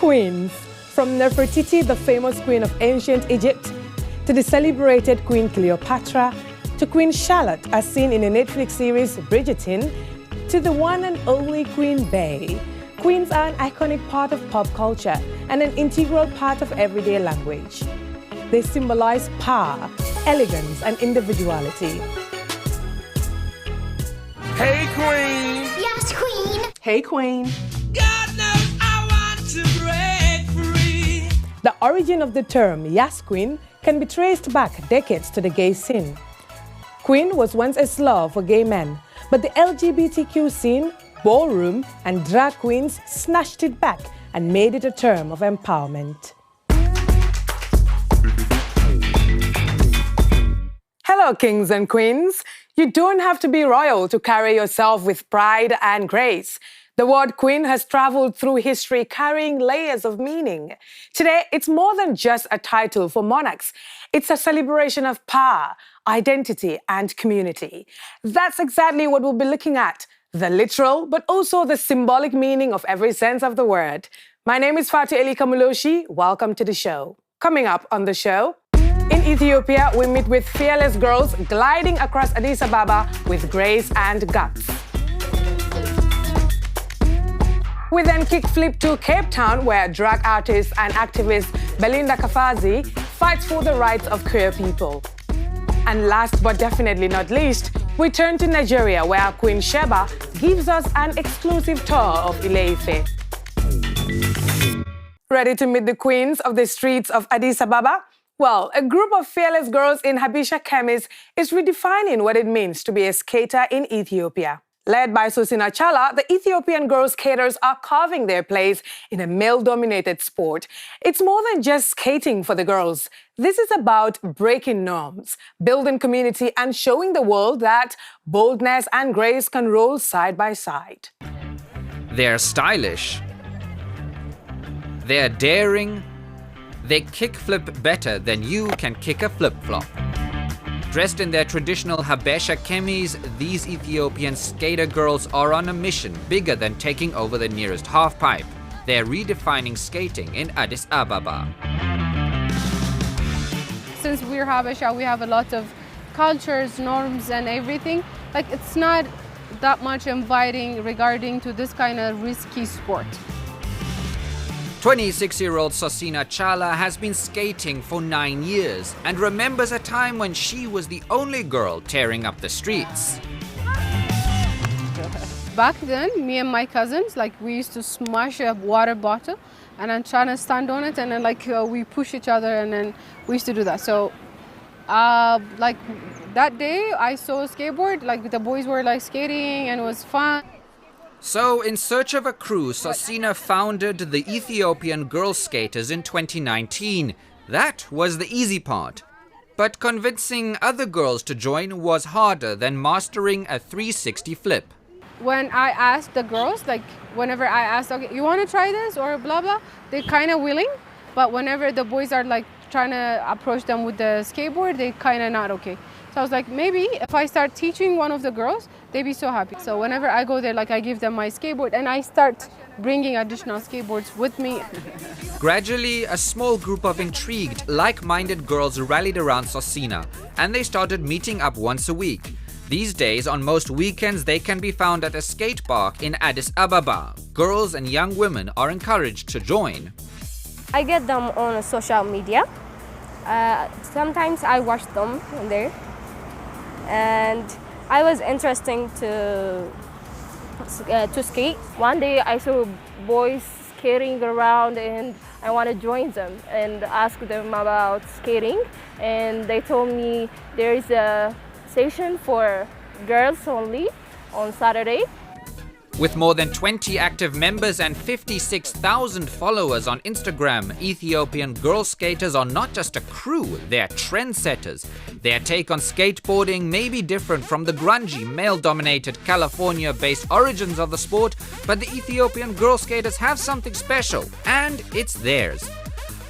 Queens, from Nefertiti, the famous queen of ancient Egypt, to the celebrated Queen Cleopatra, to Queen Charlotte, as seen in the Netflix series Bridgerton, to the one and only Queen Bey. Queens are an iconic part of pop culture and an integral part of everyday language. They symbolize power, elegance, and individuality. Hey, Queen! Yes, Queen! Hey, Queen! God knows I want to break free. The origin of the term Yas Queen can be traced back decades to the gay scene. Queen was once a slur for gay men, but the LGBTQ scene, ballroom, and drag queens snatched it back and made it a term of empowerment. Hello, kings and queens. You don't have to be royal to carry yourself with pride and grace. The word queen has traveled through history carrying layers of meaning. Today, it's more than just a title for monarchs. It's a celebration of power, identity, and community. That's exactly what we'll be looking at. The literal, but also the symbolic meaning of every sense of the word. My name is Fatu Elika Muloshi. Welcome to the show. Coming up on the show, in Ethiopia, we meet with fearless girls gliding across Addis Ababa with grace and guts. We then kickflip to Cape Town, where drag artist and activist Belinda Kafazi fights for the rights of queer people. And last but definitely not least, we turn to Nigeria, where Queen Sheba gives us an exclusive tour of Ile-Ife. Ready to meet the queens of the streets of Addis Ababa? Well, a group of fearless girls in Habesha Kemis is redefining what it means to be a skater in Ethiopia. Led by Sosina Chala, the Ethiopian girl skaters are carving their place in a male-dominated sport. It's more than just skating for the girls. This is about breaking norms, building community, and showing the world that boldness and grace can roll side by side. They're stylish. They're daring. They kickflip better than you can kick a flip-flop. Dressed in their traditional Habesha Kemis, these Ethiopian skater girls are on a mission bigger than taking over the nearest halfpipe. They're redefining skating in Addis Ababa. Since we're Habesha, we have a lot of cultures, norms, and everything. Like, it's not that much inviting regarding to this kind of risky sport. 26-year-old Sosina Chala has been skating for 9 years and remembers a time when she was the only girl tearing up the streets. Back then, me and my cousins, we used to smash a water bottle and then try to stand on it, and then we push each other, and then we used to do that. So that day I saw a skateboard, the boys were skating, and it was fun. So, in search of a crew, Sosina founded the Ethiopian Girl Skaters in 2019. That was the easy part. But convincing other girls to join was harder than mastering a 360 flip. When I asked the girls, whenever I asked, okay, you want to try this or blah blah, they're kind of willing. But whenever the boys are trying to approach them with the skateboard, they kind of not okay. So I was like, maybe if I start teaching one of the girls, they'd be so happy. So whenever I go there, I give them my skateboard, and I start bringing additional skateboards with me. Gradually, a small group of intrigued, like-minded girls rallied around Sosina, and they started meeting up once a week. These days, on most weekends, they can be found at a skate park in Addis Ababa. Girls and young women are encouraged to join. I get them on social media. Sometimes I watch them there. And I was interested to skate. One day I saw boys skating around, and I want to join them and ask them about skating. And they told me there is a session for girls only on Saturday. With more than 20 active members and 56,000 followers on Instagram, Ethiopian girl skaters are not just a crew, they're trendsetters. Their take on skateboarding may be different from the grungy, male-dominated California-based origins of the sport, but the Ethiopian girl skaters have something special, and it's theirs.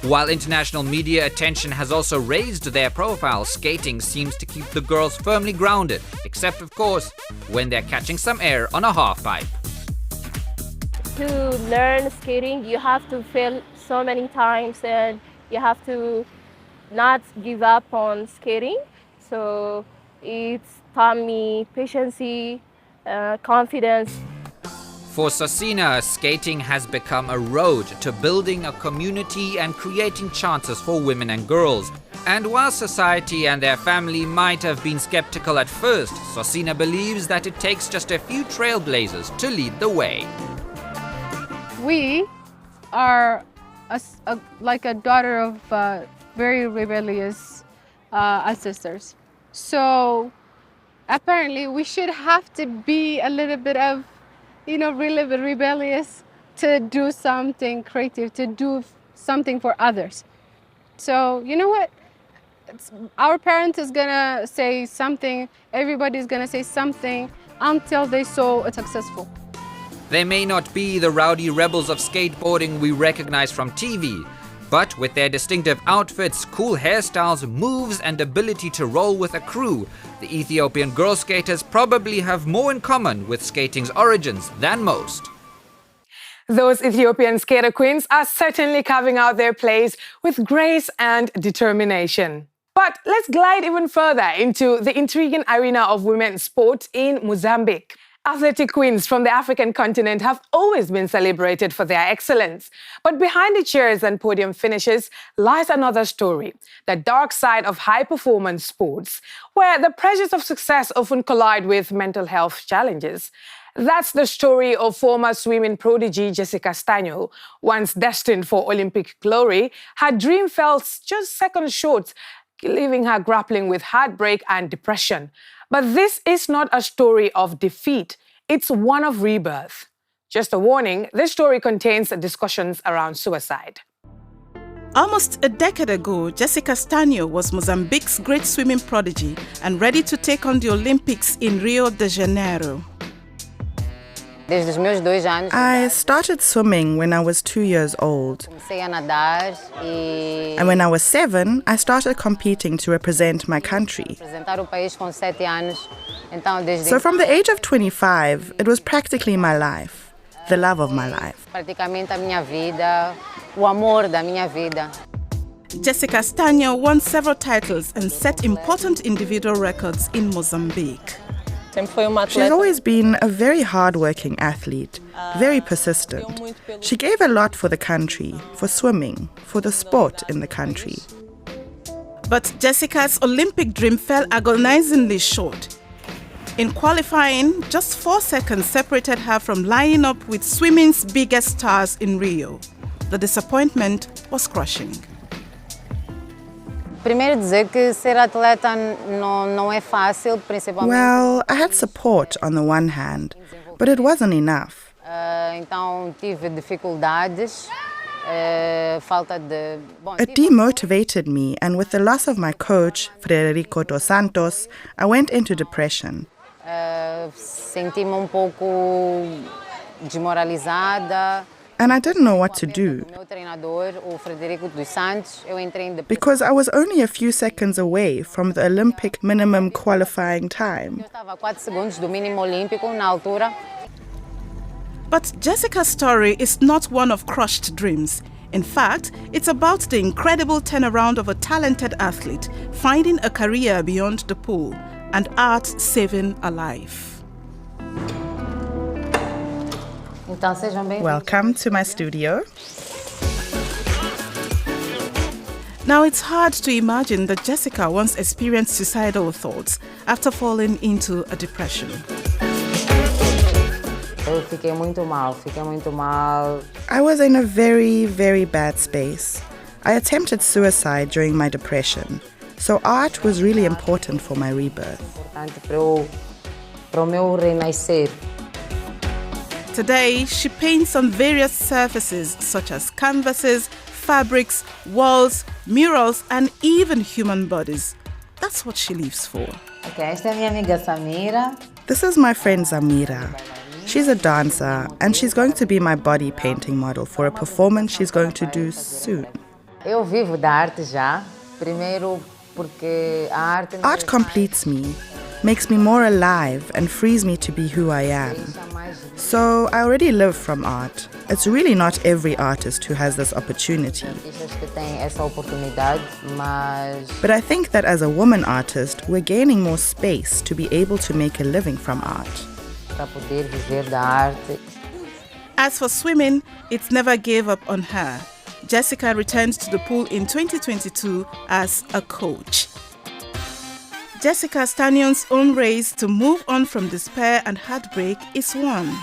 While international media attention has also raised their profile, skating seems to keep the girls firmly grounded, except of course, when they're catching some air on a halfpipe. to learn skating, you have to fail so many times and you have to not give up on skating. So it's taught me patience, confidence. For Sosina, skating has become a road to building a community and creating chances for women and girls. And while society and their family might have been skeptical at first, Sosina believes that it takes just a few trailblazers to lead the way. We are like a daughter of very rebellious ancestors. So apparently we should have to be a little bit of, really rebellious to do something creative, to do something for others. So you know what? Our parents is gonna say something, everybody's gonna say something until they saw it successful. They may not be the rowdy rebels of skateboarding we recognize from TV, but with their distinctive outfits, cool hairstyles, moves, and ability to roll with a crew, the Ethiopian girl skaters probably have more in common with skating's origins than most. Those Ethiopian skater queens are certainly carving out their place with grace and determination. But let's glide even further into the intriguing arena of women's sport in Mozambique. Athletic queens from the African continent have always been celebrated for their excellence. But behind the cheers and podium finishes lies another story, the dark side of high-performance sports, where the pressures of success often collide with mental health challenges. That's the story of former swimming prodigy Jessica Stanyo. Once destined for Olympic glory, her dream fell just seconds short, leaving her grappling with heartbreak and depression. But this is not a story of defeat, it's one of rebirth. Just a warning, this story contains discussions around suicide. Almost a decade ago, Jessica Stanyo was Mozambique's great swimming prodigy and ready to take on the Olympics in Rio de Janeiro. I started swimming when I was 2 years old. And when I was 7, I started competing to represent my country. So from the age of 25, it was practically my life, the love of my life. Jessica Stanyo won several titles and set important individual records in Mozambique. She's always been a very hard-working athlete, very persistent. She gave a lot for the country, for swimming, for the sport in the country. But Jessica's Olympic dream fell agonizingly short. In qualifying, just 4 seconds separated her from lining up with swimming's biggest stars in Rio. The disappointment was crushing. Well, I had support on the one hand, but it wasn't enough. It demotivated me, and with the loss of my coach, Frederico dos Santos, I went into depression. And I didn't know what to do, because I was only a few seconds away from the Olympic minimum qualifying time. But Jessica's story is not one of crushed dreams. In fact, it's about the incredible turnaround of a talented athlete, finding a career beyond the pool, and art saving a life. Welcome to my studio. Now, it's hard to imagine that Jessica once experienced suicidal thoughts after falling into a depression. I was in a very, very bad space. I attempted suicide during my depression, so art was really important for my rebirth. Today, she paints on various surfaces such as canvases, fabrics, walls, murals, and even human bodies. That's what she lives for. This is my friend Zamira. She's a dancer, and she's going to be my body painting model for a performance she's going to do soon. Art completes me. makes me more alive and frees me to be who I am. So I already live from art. It's really not every artist who has this opportunity. But I think that as a woman artist, we're gaining more space to be able to make a living from art. As for swimming, it never gave up on her. Jessica returned to the pool in 2022 as a coach. Jessica Stanion's own race to move on from despair and heartbreak is won.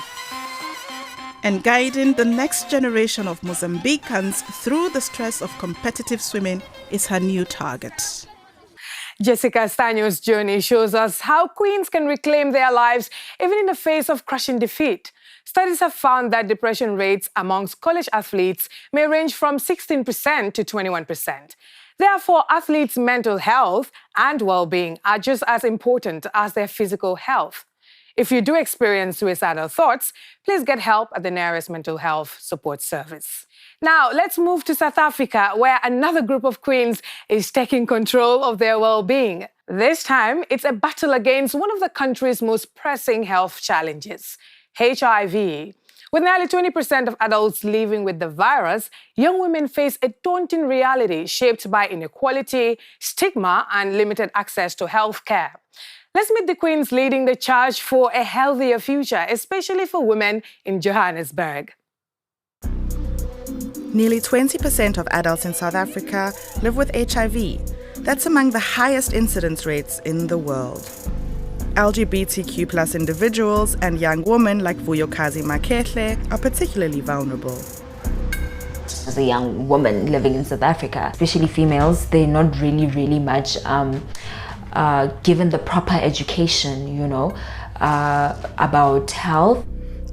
And guiding the next generation of Mozambicans through the stress of competitive swimming is her new target. Jessica Stanion's journey shows us how queens can reclaim their lives even in the face of crushing defeat. Studies have found that depression rates amongst college athletes may range from 16% to 21%. Therefore, athletes' mental health and well-being are just as important as their physical health. If you do experience suicidal thoughts, please get help at the nearest mental health support service. Now, let's move to South Africa, where another group of queens is taking control of their well-being. This time, it's a battle against one of the country's most pressing health challenges, HIV. With nearly 20% of adults living with the virus, young women face a daunting reality shaped by inequality, stigma, and limited access to health care. Let's meet the queens leading the charge for a healthier future, especially for women in Johannesburg. Nearly 20% of adults in South Africa live with HIV. That's among the highest incidence rates in the world. LGBTQ+ individuals and young women like Vuyokazi Makehle are particularly vulnerable. As a young woman living in South Africa, especially females, they're not really much given the proper education, about health.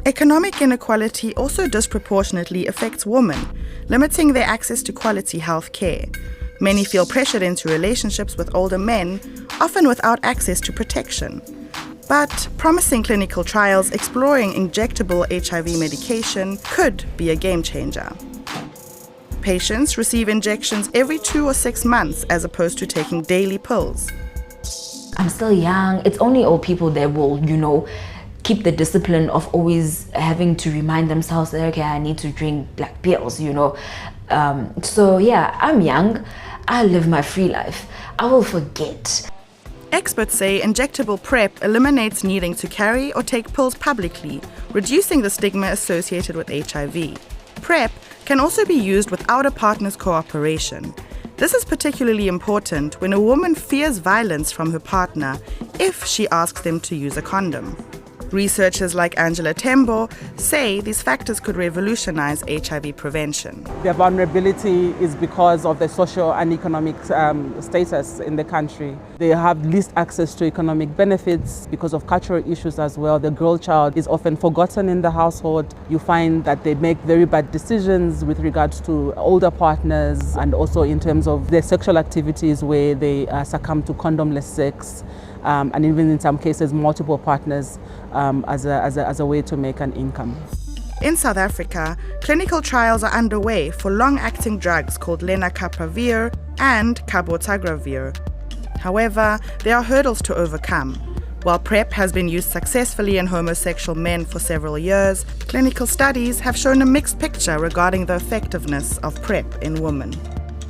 Economic inequality also disproportionately affects women, limiting their access to quality health care. Many feel pressured into relationships with older men, often without access to protection. But promising clinical trials exploring injectable HIV medication could be a game changer. Patients receive injections every 2 or 6 months as opposed to taking daily pills. I'm still young. It's only old people that will, keep the discipline of always having to remind themselves that, okay, I need to drink black pills, So yeah, I'm young. I live my free life. I will forget. Experts say injectable PrEP eliminates needing to carry or take pills publicly, reducing the stigma associated with HIV. PrEP can also be used without a partner's cooperation. This is particularly important when a woman fears violence from her partner if she asks them to use a condom. Researchers like Angela Tembo say these factors could revolutionize HIV prevention. Their vulnerability is because of the social and economic status in the country. They have least access to economic benefits because of cultural issues as well. The girl child is often forgotten in the household. You find that they make very bad decisions with regards to older partners and also in terms of their sexual activities where they succumb to condomless sex. And even in some cases, multiple partners as a way to make an income. In South Africa, clinical trials are underway for long-acting drugs called lenacapavir and cabotegravir. However, there are hurdles to overcome. While PrEP has been used successfully in homosexual men for several years, clinical studies have shown a mixed picture regarding the effectiveness of PrEP in women.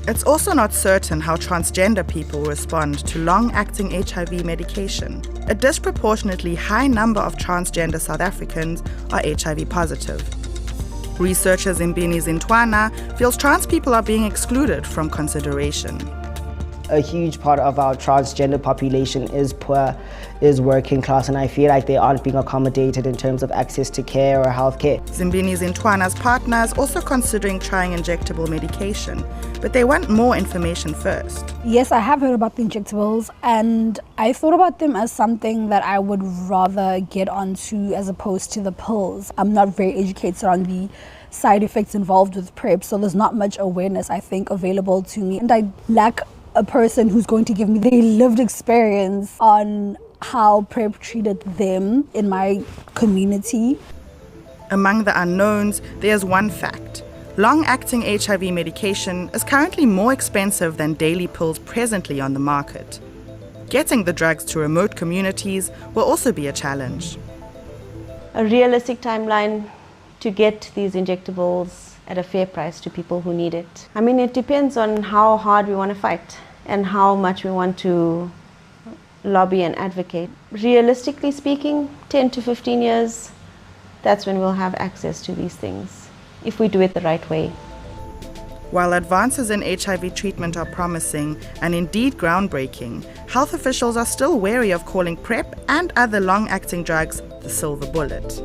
It's also not certain how transgender people respond to long-acting HIV medication. A disproportionately high number of transgender South Africans are HIV positive. Researchers in Mbini Zintwana feels trans people are being excluded from consideration. A huge part of our transgender population is poor, is working class, and I feel like they aren't being accommodated in terms of access to care or health care. Zimbini Zintwana's partner is also considering trying injectable medication, but they want more information first. Yes, I have heard about the injectables, and I thought about them as something that I would rather get onto as opposed to the pills. I'm not very educated on the side effects involved with PrEP, so there's not much awareness, I think, available to me. And I lack a person who's going to give me the lived experience on how PrEP treated them in my community. Among the unknowns, there's one fact. Long-acting HIV medication is currently more expensive than daily pills presently on the market. Getting the drugs to remote communities will also be a challenge. A realistic timeline to get these injectables at a fair price to people who need it. I mean, it depends on how hard we want to fight and how much we want to lobby and advocate. Realistically speaking, 10 to 15 years, that's when we'll have access to these things, if we do it the right way. While advances in HIV treatment are promising and indeed groundbreaking, health officials are still wary of calling PrEP and other long-acting drugs the silver bullet.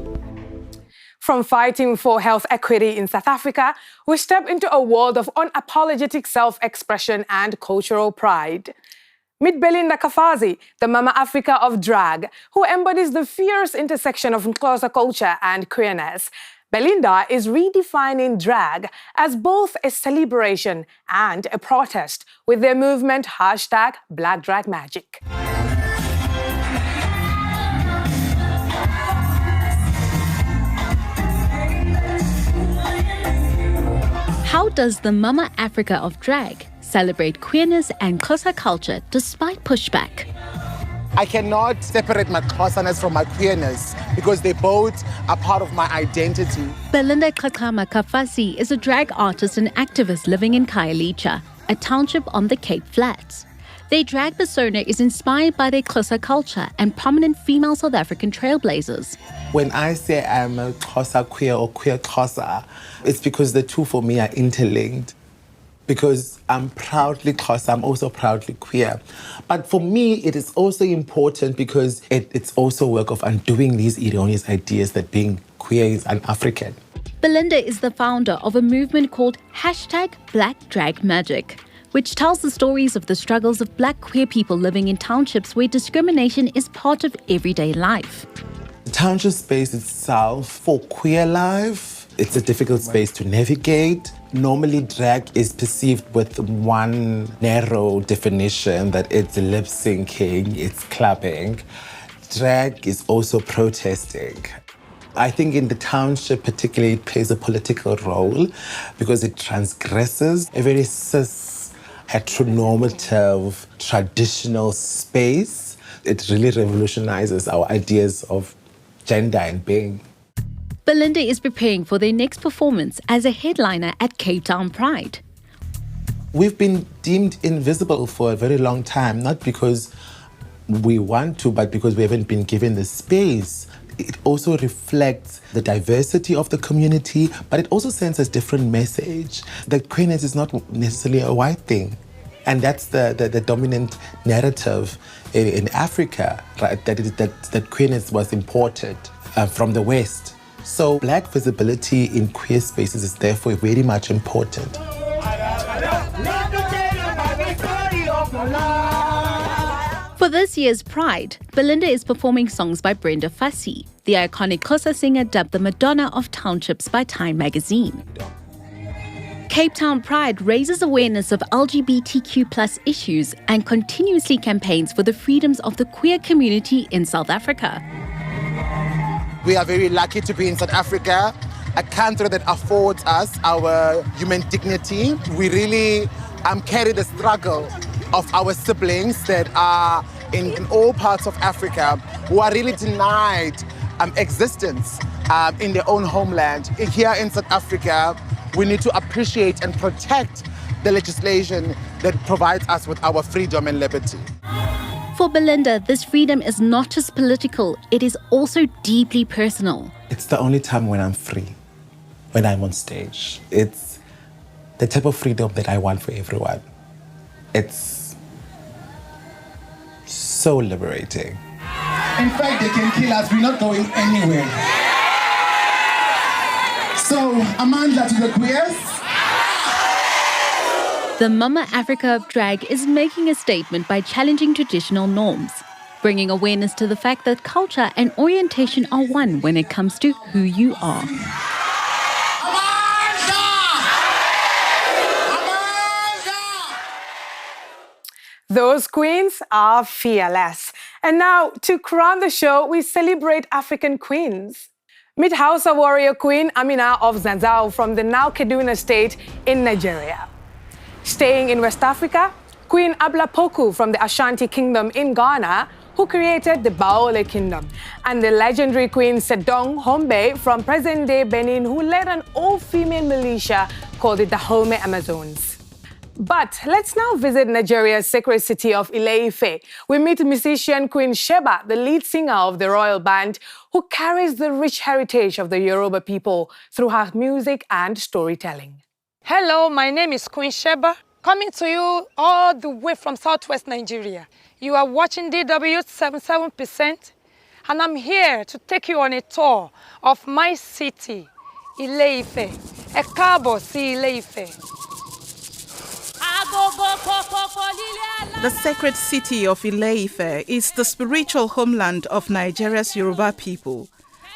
From fighting for health equity in South Africa, we step into a world of unapologetic self-expression and cultural pride. Meet Belinda Kafazi, the Mama Africa of drag, who embodies the fierce intersection of Xhosa culture and queerness. Belinda is redefining drag as both a celebration and a protest with their movement #BlackDragMagic. How does the Mama Africa of drag celebrate queerness and Xhosa culture despite pushback? I cannot separate my Xhosaness from my queerness because they both are part of my identity. Belinda Kafazi is a drag artist and activist living in Ile-Ife, a township on the Cape Flats. Their drag persona is inspired by their Xhosa culture and prominent female South African trailblazers. When I say I'm a Xhosa queer or queer Xhosa, it's because the two for me are interlinked. Because I'm proudly Xhosa, I'm also proudly queer. But for me, it is also important because it's also work of undoing these erroneous ideas that being queer is un-African. Belinda is the founder of a movement called #BlackDragMagic, which tells the stories of the struggles of Black queer people living in townships where discrimination is part of everyday life. The township space itself, for queer life, it's a difficult space to navigate. Normally, drag is perceived with one narrow definition, that it's lip syncing, it's clubbing. Drag is also protesting. I think in the township particularly, it plays a political role because it transgresses a very cis, heteronormative, traditional space. It really revolutionizes our ideas of gender and being. Belinda is preparing for their next performance as a headliner at Cape Town Pride. We've been deemed invisible for a very long time, not because we want to, but because we haven't been given the space. It also reflects the diversity of the community, but it also sends a different message that queerness is not necessarily a white thing. And that's the dominant narrative in Africa, right? That queerness was imported from the West. So Black visibility in queer spaces is therefore very much important. For this year's Pride, Belinda is performing songs by Brenda Fassie. The iconic Xhosa singer dubbed the Madonna of Townships by Time magazine. Cape Town Pride raises awareness of LGBTQ+ issues and continuously campaigns for the freedoms of the queer community in South Africa. We are very lucky to be in South Africa, a country that affords us our human dignity. We really carry the struggle of our siblings that are in all parts of Africa who are really denied existence in their own homeland. Here in South Africa, we need to appreciate and protect the legislation that provides us with our freedom and liberty. For Belinda, this freedom is not just political, it is also deeply personal. It's the only time when I'm free, when I'm on stage. It's the type of freedom that I want for everyone. It's so liberating. In fact, they can kill us. We're not going anywhere. So, Amanda to the queers. The Mama Africa of drag is making a statement by challenging traditional norms, bringing awareness to the fact that culture and orientation are one when it comes to who you are. Those queens are fearless. And now, to crown the show, we celebrate African queens. Meet Xhosa warrior queen Amina of Zanzao from the now Kaduna state in Nigeria. Staying in West Africa, Queen Ablapoku from the Ashanti Kingdom in Ghana, who created the Baole Kingdom, and the legendary Queen Sedong Hombe from present-day Benin, who led an all-female militia called the Dahomey Amazons. But let's now visit Nigeria's sacred city of Ile-Ife. We meet musician Queen Sheba, the lead singer of the royal band, who carries the rich heritage of the Yoruba people through her music and storytelling. Hello, my name is Queen Sheba, coming to you all the way from southwest Nigeria. You are watching DW 77%, and I'm here to take you on a tour of my city, Ile-Ife. Ẹ káàbọ̀ sí Ile-Ife. The sacred city of Ile-Ife is the spiritual homeland of Nigeria's Yoruba people.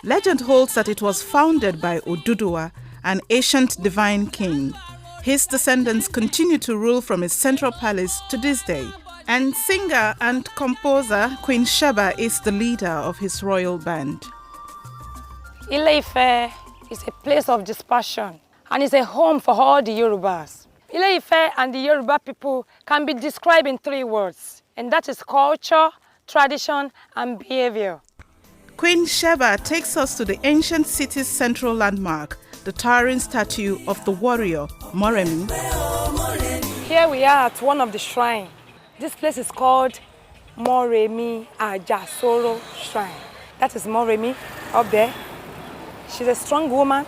Legend holds that it was founded by Oduduwa, an ancient divine king. His descendants continue to rule from his central palace to this day. And singer and composer Queen Sheba is the leader of his royal band. Ile-Ife is a place of dispersion and is a home for all the Yorubas. Ile-Ife and the Yoruba people can be described in 3 words, and that is culture, tradition, and behavior. Queen Sheba takes us to the ancient city's central landmark, the towering statue of the warrior Moremi. Here we are at one of the shrines. This place is called Moremi Ajasoro Shrine. That is Moremi up there. She's a strong woman.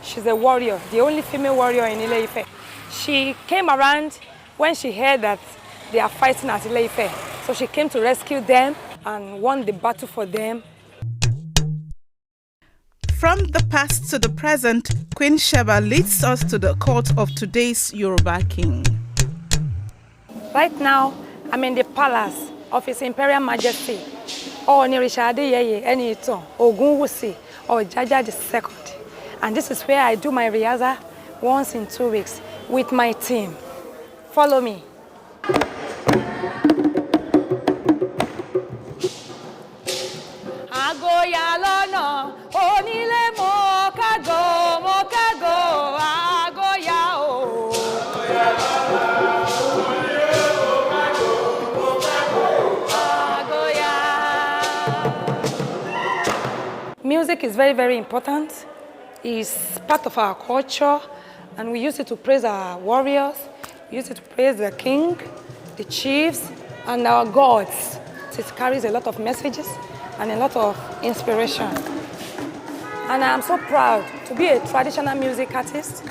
She's a warrior, the only female warrior in Ile-Ife. She came around when she heard that they are fighting at Ile-Ife. So she came to rescue them and won the battle for them. From the past to the present, Queen Sheba leads us to the court of today's Yoruba king. Right now, I'm in the palace of His Imperial Majesty, Onirisha Adeyeye Eniitan Ogunwusi Ojaja II. And this is where I do my rehearsal once in 2 weeks with my team. Follow me. Agoya lọ́nà onílé mọ́kágò agoya o. Music is very, very important. It's part of our culture, and we use it to praise our warriors. We use it to praise the king, the chiefs, and our gods. It carries a lot of messages and a lot of inspiration. And I'm so proud to be a traditional music artist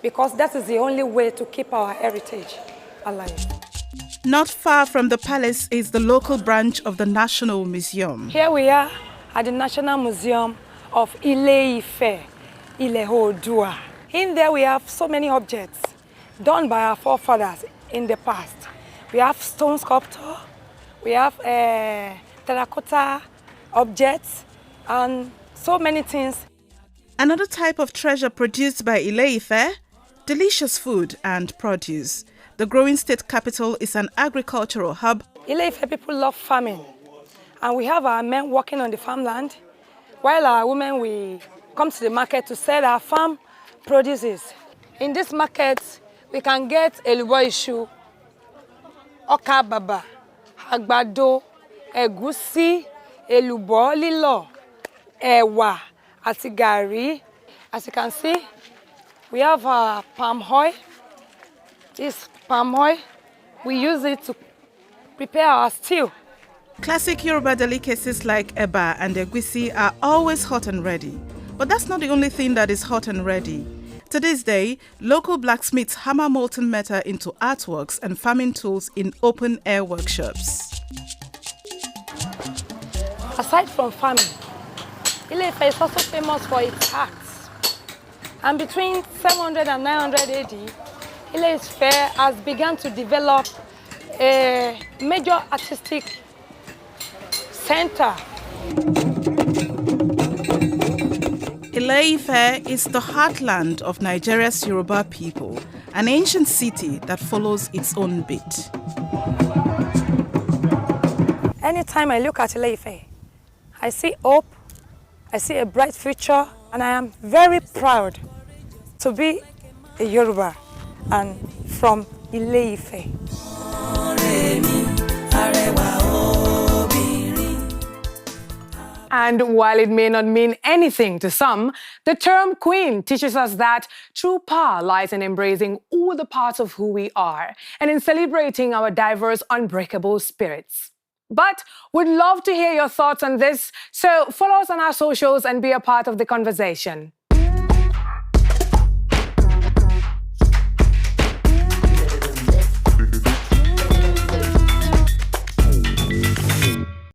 because that is the only way to keep our heritage alive. Not far from the palace is the local branch of the National Museum. Here we are at the National Museum of Ile-Ife, Ile-Oòduà. In there we have so many objects done by our forefathers in the past. We have stone sculpture, we have terracotta objects, and so many things. Another type of treasure produced by Ile-Ife, delicious food and produce. The growing state capital is an agricultural hub. Ile-Ife people love farming, and we have our men working on the farmland, while our women we come to the market to sell our farm produces. In this market, we can get elubo iṣu, ọkà bàbà, àgbàdo, ẹ̀gúsí, elubo lílọ̀, ẹ̀wà, àti gàrí. As you can see, we have palm oil. This palm oil, we use it to prepare our stew. Classic Yoruba delicacies like eba and egusi are always hot and ready. But that's not the only thing that is hot and ready. To this day, local blacksmiths hammer molten metal into artworks and farming tools in open-air workshops. Aside from farming, Ile-Ife is also famous for its arts. And between 700 and 900 AD, Ile-Ife has begun to develop a major artistic center. Ile-Ife is the heartland of Nigeria's Yoruba people, an ancient city that follows its own beat. Anytime I look at Ile-Ife, I see hope, I see a bright future, and I am very proud to be a Yoruba and from Ile-Ife. And while it may not mean anything to some, the term queen teaches us that true power lies in embracing all the parts of who we are and in celebrating our diverse, unbreakable spirits. But we'd love to hear your thoughts on this, so follow us on our socials and be a part of the conversation.